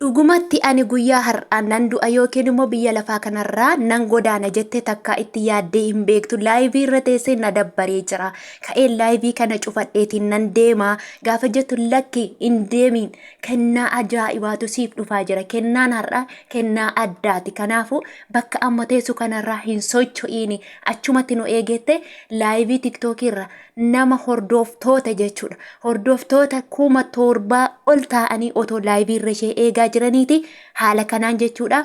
Dhugumatti ani guyyaa har'aa nan du'a yookiin immoo biyya lafaa kanarraa nan godaana jettee takka itti yaaddee hin beektu. Laayivii irra teessee na dabbaree jira. Ka'een laayivii kana cufadheetiin nan deema. Gaafa jettu lakki hin deemiin. Kennaa ajaa'ibaatu siif dhufaa jira. Kennaan har'aa kennaa addaati. Kanaafuu bakka amma teessu kanarraa hin socho'iini. Achumatti nu eegette laayivii tiktookii irra nama hordoftoota jechuudha. Hordoftoota 7,000 ol ta'anii otoo laayivii irra ishee eegaa jiraniiti. Haala kanaan jechuudha.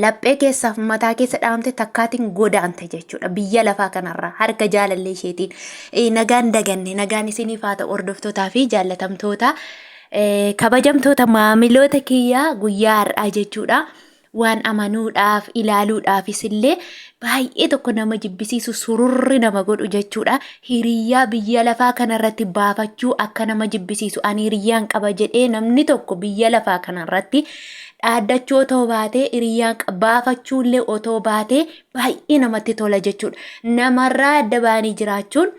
Laphee keessaaf mataa keessa dhaamte takkaatiin godaante jechuudha. Biyya lafaa kanarraa harka jaalallee isheetiin. Nagaan daganne nagaan isiniif haa ta'u hordoftootaa fi jaallatamtoota kabajamtoota maamiloota kiyyaa guyyaa har'aa jechuudha. Waan amanuudhaaf ilaaluudhaafis illee baay'ee tokko nama jibbisiisu sururri nama godhu jechuudha. Hiriyyaa biyya lafaa kanarratti baafachuu akka nama jibbisiisu ani hiriyyaan qaba jedhee namni tokko biyya lafaa kanarratti dhaaddachuu otoo baatee hiriyyaan baafachuullee otoo baatee baay'ee namatti tola jechuudha. Namarraa adda baanii jiraachuun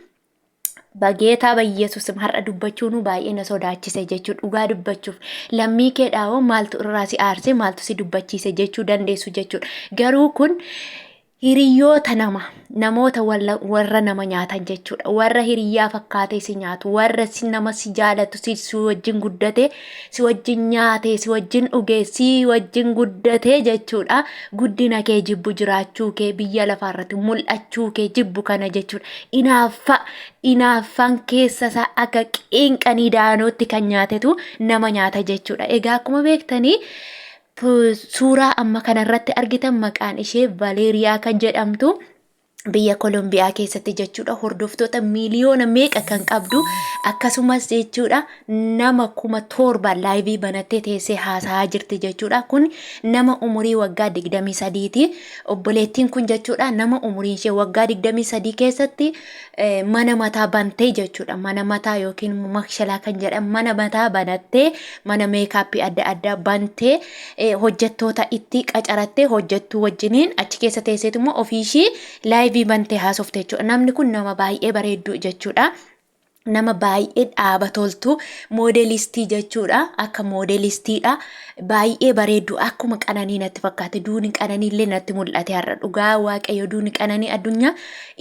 bageetaa bayyeesus har'a dubbachuun baay'ee na sodaachise jechuudha. Dhugaa dubbachuuf lammii keedhaawoo maaltu irraa si aarse maaltu si dubbachiise jechuu dandeessu jechuudha. Garuu kun hiriyyoota namoota warra nama nyaatan jechuudha. Warra hiriyyaa fakkaatee si nyaatu, warra nama si jaalatu, si wajjin guddate, si wajjin nyaate, si wajjin dhugee, si wajjin guddate jechuudha. Guddina kee jibbu jiraachuu kee biyya lafaarratti mul'achuu kee jibbu kana jechuudha. Inaaffan keessa isaa akka qeenqanii daanootti kan nyaatetu nama nyaata jechuudha. Egaa akkuma beektanii suuraa amma kanarratti argitan maqaan ishee Valeeriyaa kan jedhamtu biyya Kolombiyaa keessatti jechuudha. Hordoftoota miiliyoona meeqa kan qabdu akkasumas jechuudha nama 7,000 laayivii banattee teessee haasa'aa jirti jechuudha. Kun nama umurii waggaa 23ti. Obboleettiin kun jechuudha nama umuriin ishee waggaa 23 keessatti mana mataa bantee jechuudha. Mana mataa yookiin makshalaa kan jedhamu mana mataa banattee mana meekaappii adda addaa bantee hojjettoota itti qacarattee hojjettuu wajjiniin achi keessa teesseetu immoo ofiishii laayivii bantee haasofte jechuudha. Namni kun nama baay'ee bareedduu jechuudha. Nama baay'ee dhaaba toltu moodelistii jechuudha. Akka moodelistiidha. Baay'ee bareedduu akkuma qananii natti fakkaate. Duuni qananii illee natti mul'ate har'a. Dhugaa waaqayyo duuni qananii addunyaa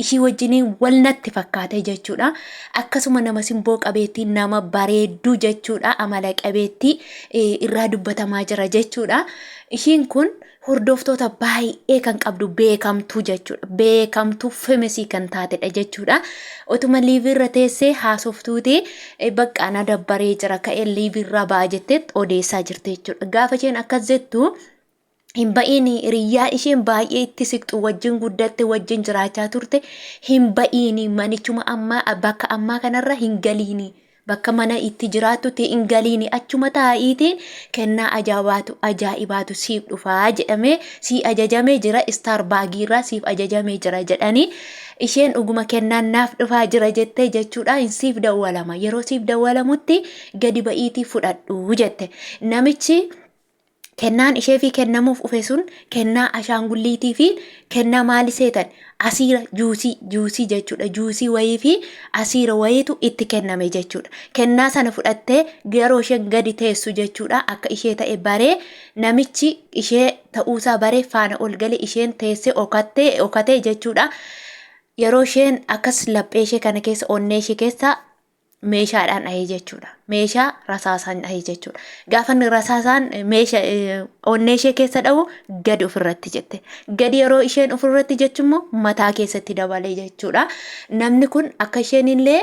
ishii wajjiniin wal natti fakkaate jechuudha. Akkasuma nama simboo qabeettii nama bareedduu jechuudha. Amala qabeettii irraa dubbatamaa jira jechuudha. Ishiin kun hordoftoota baay'ee kan qabdu beekamtuu jechuudha. Beekamtuu femisii kan taatedha jechuudha. Otuma liivirra teessee haasoftuuti bakka na dabbaree jira ka'ee liivirra ba'a jettee odeessaa jirti jechuudha. Gaafa isheen akkas jettu hin ba'iini hiriyyaa isheen baay'ee itti siqxu wajjin guddatte wajjin jiraachaa turte hin ba'iini manichuma ammaa bakka ammaa kanarra hin galiini. Bakka mana itti jiraatutti hin galiini achuma taa'iitiin kennaa ajaa'ibaatu siif dhufaa jedhamee si ajajamee jira. Istaar baagiirraa siif ajajamee jira jedhanii isheen dhuguma kennaan naaf dhufaa jira jettee jechuudha. Siif dawwalama yeroo siif dawwalamutti gadi ba'iitii fudhadhu jette. Namichi kennaan ishee fi kennamuuf dhufe sun kennaa ashaangulliitii fi kennaa maali seetan asiira juusii jechuudha. Juusii wayii fi asiira wayiitu itti kenname jechuudha. Kennaa sana fudhattee yeroo isheen gadi teessu jechuudha. Akka ishee ta'e baree namichi ishee ta'uusaa baree faana ol galee isheen teessee okatee jechuudha. Yeroo isheen akkas laphee ishee kana keessa onnee ishee keessa meeshaadhaan dhahee jechuudha. Meeshaa rasaasaan dhahee jechuudha. Gaafa inni rasaasaan meeshaa onnee ishee keessa dhahu gadi ofirratti jette. Gadi yeroo isheen ofirratti jechummoo mataa keessatti dabalee jechuudha. Namni kun akka isheen illee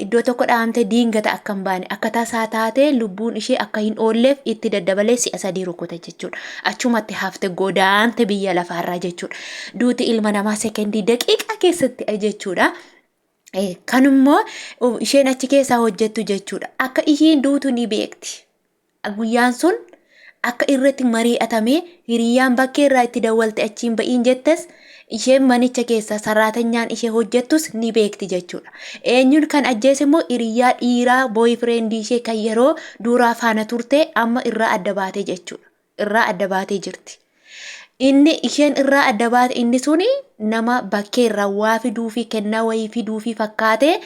iddoo tokko dhahamte diingata akka hin baane akka tasaa taatee lubbuun ishee akka hin oolleef itti daddabalee si'a 3 rukute jechuudha. Achumatti hafte godaante biyya lafaarraa jechuudha. Duuti ilma namaa sekendii daqiiqaa keessatti jechuudha. Kanummoo isheen achi keessaa hojjettu jechuudha. Akka isheen duutu ni beekti. Guyyaan sun akka irratti mari'atamee hiriyyaan bakkee irraa itti dawwalte achiin ba'iin jettes isheen manicha keessa sarraatanyaan ishee hojjettus ni beekti jechuudha. Eenyuun kan ajjeese immoo hiriyyaa dhiiraa booyfireendi ishee kan yeroo duraa faana turte amma irraa adda baatee jechuudha. Irraa adda baatee jirti. Inni isheen irraa adda baate inni suni nama bakkee irraa waa fiduu fi kennaa wayii fiduu fi fakkaatee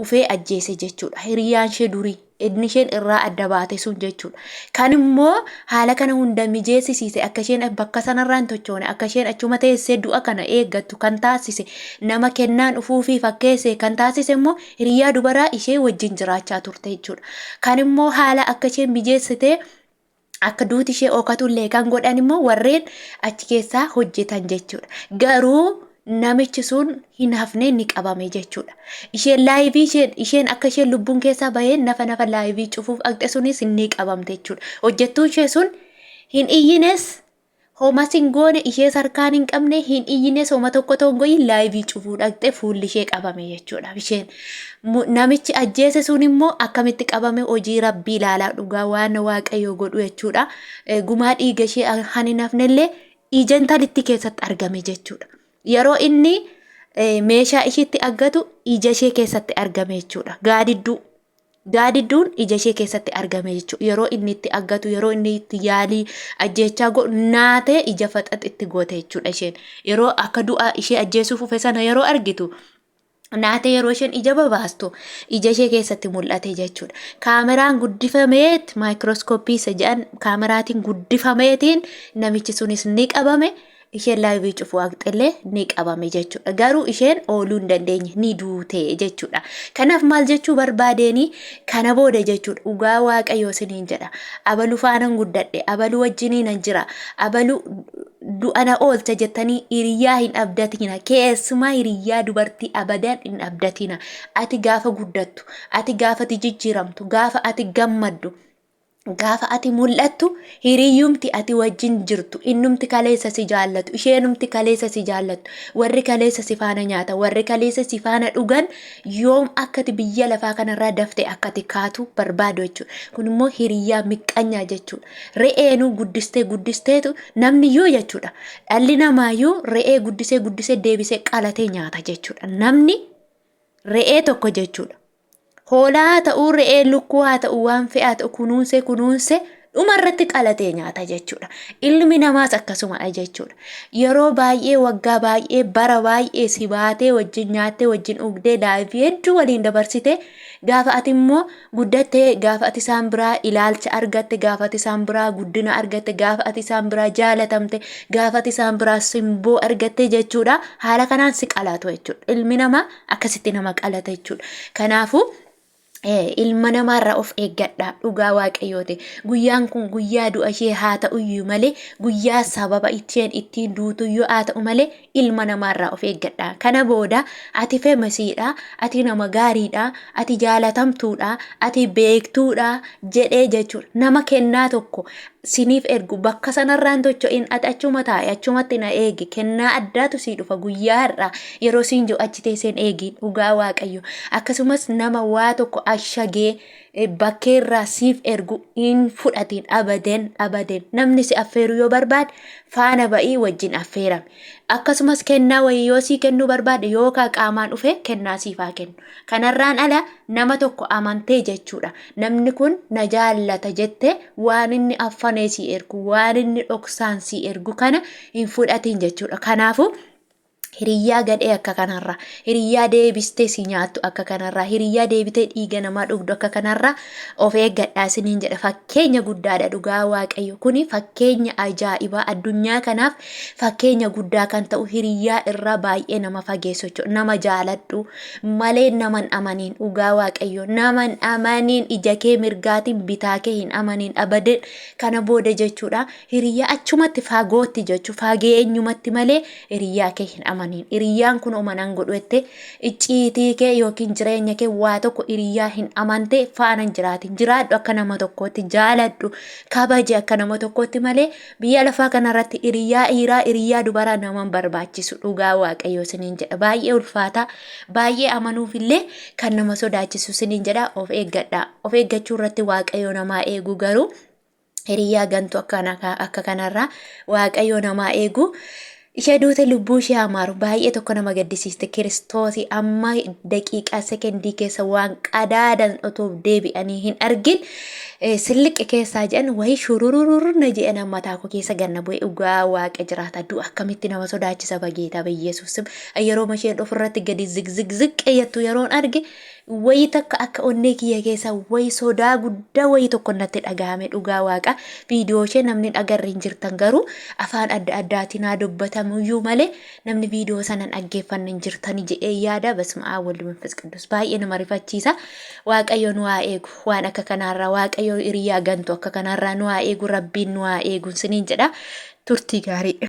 ufee ajjeese jechuudha. Hiriyyaan ishee durii inni isheen irraa adda baate sun jechuudha. Kan immoo haala kana hunda mijeessisiise akka isheen bakka sanarraan tochoone akka isheen achuma teessee du'a kana eeggattu kan taasise nama Kennaan ufuufii fakkeesse kan taasise immoo hiriyyaa dubaraa ishee wajjin jiraachaa turte jechuudha. Kan immoo haala akka isheen mijeessite akka duuti ishee ookatullee kan godhan immoo warreen achi keessaa hojjetan jechuudha. Garuu namichi sun hin hafne ni qabame jechuudha. Isheen laayivii isheen akka isheen lubbuun keessaa baheen nafa laayivii cufuuf aqxe sunis ni qabamte jechuudha. Hojjettuun ishee sun hin iyyines homa singoone ishee sarkaan hin qabne hin iyyines homa tokko tongoyin laayivii cufuu dhaqxe fuulli ishee qabame jechuudha. Isheen namichi ajjeese sun immoo akkamitti qabame hojii rabbii ilaalaa dhugaa waan waaqayyoo godhu jechuudha. Gumaa dhiiga ishee han hin hafnellee ijantalitti keessatti argame jechuudha. Yeroo inni meeshaa ishiitti aggatu ija ishee keessatti argame jechuudha. Gaadidduun ija ishee keessatti argame jechuudha. Yeroo inni itti aggatu yeroo inni itti yaalii ajjechaa godhu naatee ija faxaxitti goote jechuudha isheen. Yeroo akka du'a ishee ajjeesuuf ufe sana yeroo argitu naatee yeroo isheen ija babaastu ija ishee keessatti mul'ate jechuudha. Kaameraan guddifameet maayikirooskooppii isa jedhan kaameraatiin guddifameetiin namichi sunis ni qabame. Isheen laayivii cufuu aqxillee ni qabame jechuudha. Garuu isheen ooluu hin dandeenye ni duute jechuudha. Kanaaf maal jechuu barbaadeeni kana booda jechuudha. Dhugaa waaqayyoo isiniin jedha. Abaluu faanan guddadhe, abaluu wajjiniin jira, abaluu du'ana oolcha jettanii hiriyyaa hin abdatina. Keessumaa hiriyyaa dubartii abadan hin abdatina. Ati gaafa guddattu, ati gaafa jijjiiramtu, gaafa ati gammaddu, gaafa ati mul'attu hiriyyumti ati wajjin jirtu innumti kaleessa si jaallatu isheenumti kaleessa si jaallattu warri kaleessa si faana nyaata warri kaleessa si faana dhugan yoom akkati biyya lafaa kanarraa dafte akkati kaatu barbaadu jechuudha. Kun immoo hiriyyaa miqqanyaa jechuudha. Re'eenuu guddisteetu namni yoo jechuudha. Dhalli namaayyuu re'ee guddisee deebisee qalatee nyaata jechuudha. Namni re'ee tokko jechuudha. Hoolaa ta'uu re'ee lukkuu haa ta'u waan fe'aa ta'u kunuunse dhumarratti qalatee nyaata jechuudha. Ilmi namaas akkasumadha jechuudha. Yeroo baay'ee waggaa baay'ee bara baay'ee si baatee wajjin nyaattee wajjin dhugdee laayivii hedduu waliin dabarsite gaafa ati immoo guddattee gaafa ati isaan biraa ilaalcha argatte gaafa ati isaan biraa guddina argatte gaafa ati isaan biraa jaalatamte gaafa ati isaan biraa simboo argatte jechuudha. Haala kanaan si qalatu jechuudha. Ilmi namaa akkasitti nama qalata jechuudha. Kanaafuu ilma namaarraa of eeggadhaa dhugaa waaqayyooti. Guyyaan kun guyyaa du'a ishee haa ta'uyyuu malee guyyaa sababa ittiin duutuyyuu haa ta'u malee ilma namaarraa of eeggadhaa. Kana booda ati feemasiidha, ati nama gaariidha, ati jaalatamtuudha, ati beektuudha jedhee jechuudha. Nama kennaa tokko siniif ergu bakka sanarraan tocho'in ati achuma taa'e achumatti na eegi kennaa addaatu sii dhufa guyyaa har'aa yeroo siin jiru achi teesseen eegi dhugaa waaqayyo. Akkasumas nama waa tokko ashagee bakkeerraa siif ergu hin fudhatiin abaden namni si affeeru yoo barbaade faana ba'ii wajjin affeerame. Akkasumas kennaa wayii yoo sii kennuu barbaade yookaan qaamaan dhufe kennaa siif haa kennu. Kanarraan ala nama tokko amantee jechuudha. Namni kun na jaallata jettee waan inni affanee sii ergu waan inni dhoksaan sii ergu kana hin fudhatiin jechuudha. Kanaafuu hiriyyaa gadhee akka kanarraa hiriyyaa deebistee si nyaattu akka kanarraa hiriyyaa deebitee dhiiga namaa dhugdu akka kanarraa of eeggadhaa isiniin jedha. Fakkeenya guddaadha dhugaa waaqayyo. Kuni fakkeenya ajaa'ibaa addunyaa kanaaf fakkeenya guddaa kan ta'u hiriyyaa irraa baay'ee nama fageessu jechuudha. Nama jaaladhu malee naman amaniin dhugaa waaqayyo naman amaniin ija kee mirgaatiin bitaa kee hin amaniin abaden kana booda jechuudha. Hiriyyaa achumatti fagootti jechuudha. Fagee eenyumatti malee hiriyyaa kee hin amaniin. Hiriyyaan kun omanan godhette icciitii kee yookiin jireenya kee waa tokko hiriyyaa hin amante faanan jiraatin jiraadhu akka nama tokkootti jaaladhu kabaje akka nama tokkootti malee biyya lafaa kanarratti hiriyyaa dhiiraa hiriyyaa dubaraa naman barbaachisu dhugaa waaqayyo isiniin jedha. Baay'ee ulfaata baay'ee amanuufillee kan nama sodaachisu isiniin jedha. Of eeggadhaa. Of eeggachuu irratti waaqayyo namaa eegu garuu hiriyyaa gantuu akka kanarraa waaqayyo namaa eegu. Ishee duute lubbuu ishee amaaru baay'ee tokko nama gaddisiiste. Kiristoosii amma daqiiqaa sekendii keessa waan qadaadan otoo deebi'anii hin argin silliqe keessaa jedhan wayii shururururna jedhan mataa koo keessa ganna bu'e dhugaa waaqa jiraata. Du'a akkamitti nama sodaachisa bageeta biyyeessuus yeroo isheen ofirratti gadi zigzigzig qeeyyattu yeroon arge wayii takka akka onnee kiyya keessa wayii sodaa guddaa wayii tokko natti dhagahame dhugaa waaqa viidiyoo ishee namni agarre hin jirtan garuu afaan adda addaatiin haa dubbatamuyyuu malee namni viidiyoo sanan dhaggeeffanne hin jirtani jedhee yaada basuma walli manfas qidus baay'ee nama rifachiisa waaqayyo nu haa eegu waan akka kanaarraa waaqayyo hiriyyaa gantuu akka kanaarraa nu haa eegu rabbiin nu haa eegu siniin jedha turtii gaarii